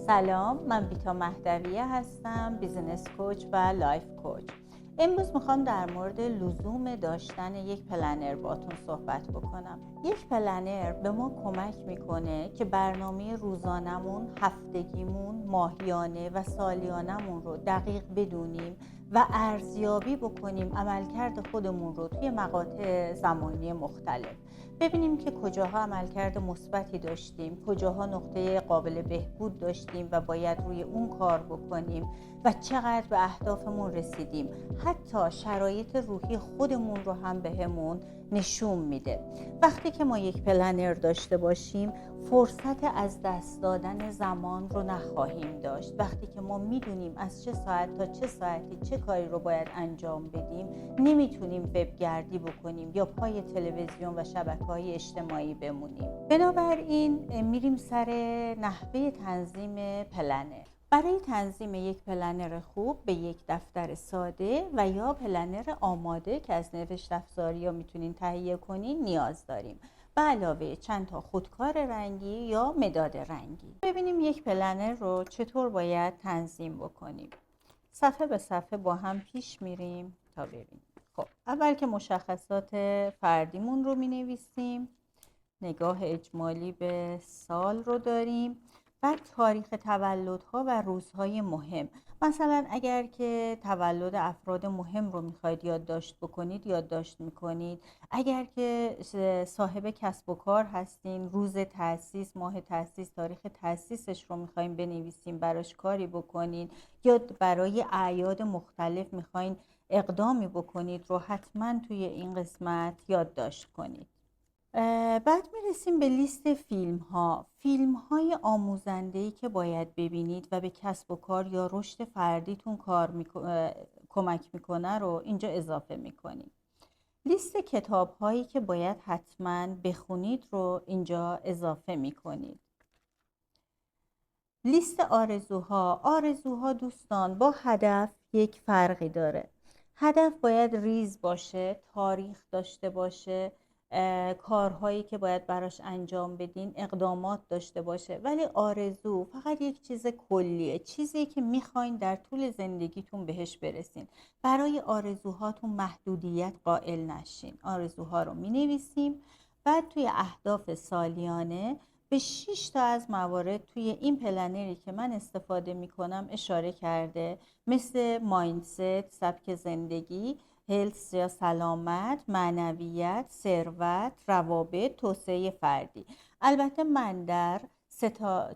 سلام، من بیتا مهدویه هستم، بیزینس کوچ و لایف کوچ. امروز میخوام در مورد لزوم داشتن یک پلنر باتون صحبت بکنم. یک پلنر به ما کمک میکنه که برنامه روزانمون، هفتگیمون، ماهیانه و سالیانمون رو دقیق بدونیم و ارزیابی بکنیم عملکرد خودمون رو توی مقاطع زمانی مختلف. ببینیم که کجاها عملکرد مثبتی داشتیم، کجاها نقطه قابل بهبود داشتیم و باید روی اون کار بکنیم و چقدر به اهدافمون رسیدیم. حتی شرایط روحی خودمون رو هم بهمون نشون میده. وقتی که ما یک پلنر داشته باشیم، فرصت از دست دادن زمان رو نخواهیم داشت. وقتی که ما میدونیم از چه ساعت تا چه ساعتی چه کاری رو باید انجام بدیم، نمیتونیم وبگردی بکنیم یا پای تلویزیون و شبکه‌های اجتماعی بمونیم. بنابراین میریم سر نحوه تنظیم پلنر. برای تنظیم یک پلنر خوب به یک دفتر ساده و یا پلنر آماده که از نوشت افزاری ها میتونین تهیه کنین نیاز داریم. به علاوه چند تا خودکار رنگی یا مداد رنگی. ببینیم یک پلنر رو چطور باید تنظیم بکنیم. صفحه به صفحه با هم پیش میریم تا ببینیم. خب اول که مشخصات فردیمون رو مینویسیم، نگاه اجمالی به سال رو داریم، بعد تاریخ تولدها و روزهای مهم. مثلا اگر که تولد افراد مهم رو میخواید یادداشت بکنید یادداشت میکنید. اگر که صاحب کسب و کار هستین، روز تأسیس، ماه تأسیس، تاریخ تأسیسش رو میخواین بنویسیم، براش کاری بکنید، یا برای اعیاد مختلف میخواین اقدامی بکنید رو حتما توی این قسمت یادداشت کنید. بعد میرسیم به لیست فیلم های آموزنده‌ای که باید ببینید و به کسب و کار یا رشد فردیتون کمک میکنه رو اینجا اضافه میکنید. لیست کتاب هایی که باید حتما بخونید رو اینجا اضافه میکنید. لیست آرزوها دوستان با هدف یک فرقی داره. هدف باید ریز باشه، تاریخ داشته باشه، کارهایی که باید براش انجام بدین، اقدامات داشته باشه. ولی آرزو فقط یک چیز کلیه، چیزی که میخواین در طول زندگیتون بهش برسین. برای آرزوهاتون محدودیت قائل نشین. آرزوها رو مینویسیم. بعد توی اهداف سالیانه به 6 تا از موارد توی این پلنری که من استفاده میکنم اشاره کرده، مثل مایندست، سبک زندگی، هلت یا سلامت، معنویت، ثروت، روابط، توسعه فردی. البته من در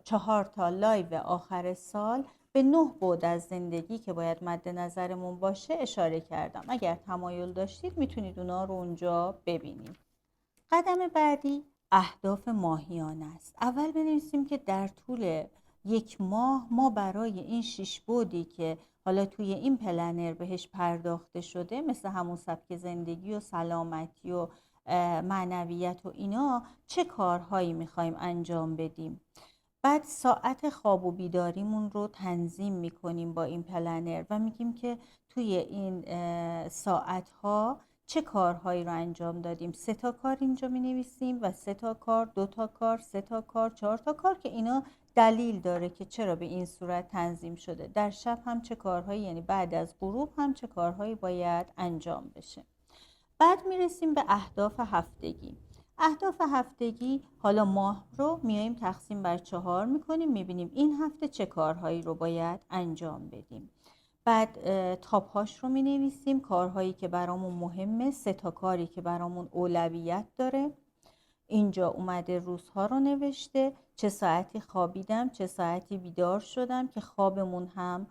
4 تا لایو آخر سال به 9 بعد از زندگی که باید مد نظرمون باشه اشاره کردم. اگر تمایل داشتید میتونید اونا رو اونجا ببینید. قدم بعدی اهداف ماهیانه است. اول بنویسیم که در طول یک ماه ما برای این 6 بعدی که حالا توی این پلنر بهش پرداخته شده، مثل همون سبک زندگی و سلامتی و معنویت و اینا، چه کارهایی میخوایم انجام بدیم. بعد ساعت خواب و بیداریمون رو تنظیم میکنیم با این پلنر و میگیم که توی این ساعتها چه کارهایی رو انجام دادیم. 3 تا کار اینجا می نویسیم و 3 تا کار، 2 تا کار، 3 تا کار، 4 تا کار که اینا دلیل داره که چرا به این صورت تنظیم شده. در شب هم چه کارهایی، یعنی بعد از غروب هم چه کارهایی باید انجام بشه. بعد می رسیم به اهداف هفتگی. اهداف هفتگی، حالا ماه رو میایم تقسیم بر 4 میکنیم، میبینیم این هفته چه کارهایی رو باید انجام بدیم. بعد تاپ هاش رو می نویسیم، کارهایی که برامون مهمه، 3 تا کاری که برامون اولویت داره. اینجا اومده روزها رو نوشته، چه ساعتی خوابیدم، چه ساعتی بیدار شدم که خوابمون هم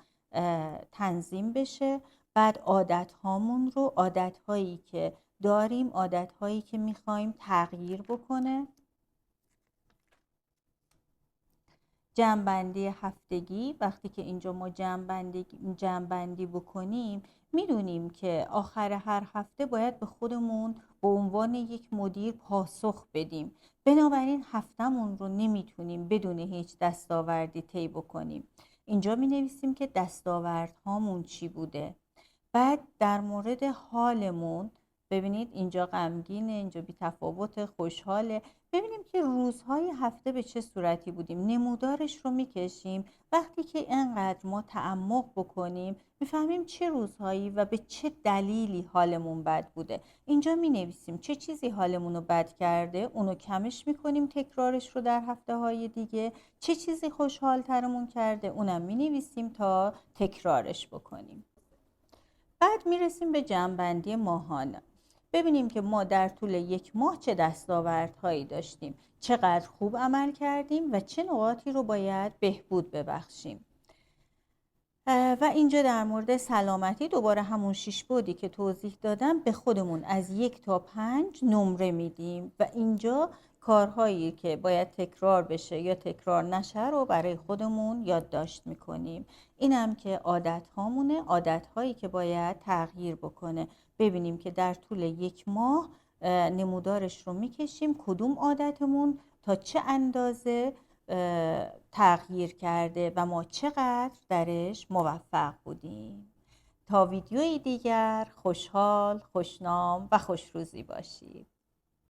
تنظیم بشه. بعد عادت هامون رو، عادت هایی که داریم، عادت هایی که میخوایم تغییر بکنه. جمع‌بندی هفتگی، وقتی که اینجا ما جمع‌بندی بکنیم، میدونیم که آخر هر هفته باید به خودمون به عنوان یک مدیر پاسخ بدیم. بنابراین هفتمون رو نمیتونیم بدون هیچ دستاوردی طی بکنیم. اینجا می نویسیم که دستاوردهامون چی بوده. بعد در مورد حالمون، ببینید اینجا غمگینه، اینجا بی تفاوت، خوشحاله. ببینیم که روزهای هفته به چه صورتی بودیم. نمودارش رو میکشیم. وقتی که اینقدر ما تعمق بکنیم میفهمیم چه روزهایی و به چه دلیلی حالمون بد بوده. اینجا مینویسیم چه چیزی حالمون رو بد کرده، اونو کمش میکنیم تکرارش رو در هفته های دیگه. چه چیزی خوشحال ترمون کرده اونم مینویسیم تا تکرارش بکنیم. بعد میرسیم به جمع‌بندی ماهانه. ببینیم که ما در طول یک ماه چه دستاوردهایی داشتیم، چقدر خوب عمل کردیم و چه نقاطی رو باید بهبود ببخشیم. و اینجا در مورد سلامتی دوباره همون 6 بعدی که توضیح دادم به خودمون از 1 تا 5 نمره میدیم و اینجا کارهایی که باید تکرار بشه یا تکرار نشه رو برای خودمون یادداشت میکنیم. اینم که عادت هامونه، عادت هایی که باید تغییر بکنه. ببینیم که در طول یک ماه نمودارش رو میکشیم کدوم عادتمون تا چه اندازه تغییر کرده و ما چقدر درش موفق بودیم. تا ویدیوی دیگر خوشحال، خوشنام و خوشروزی باشید.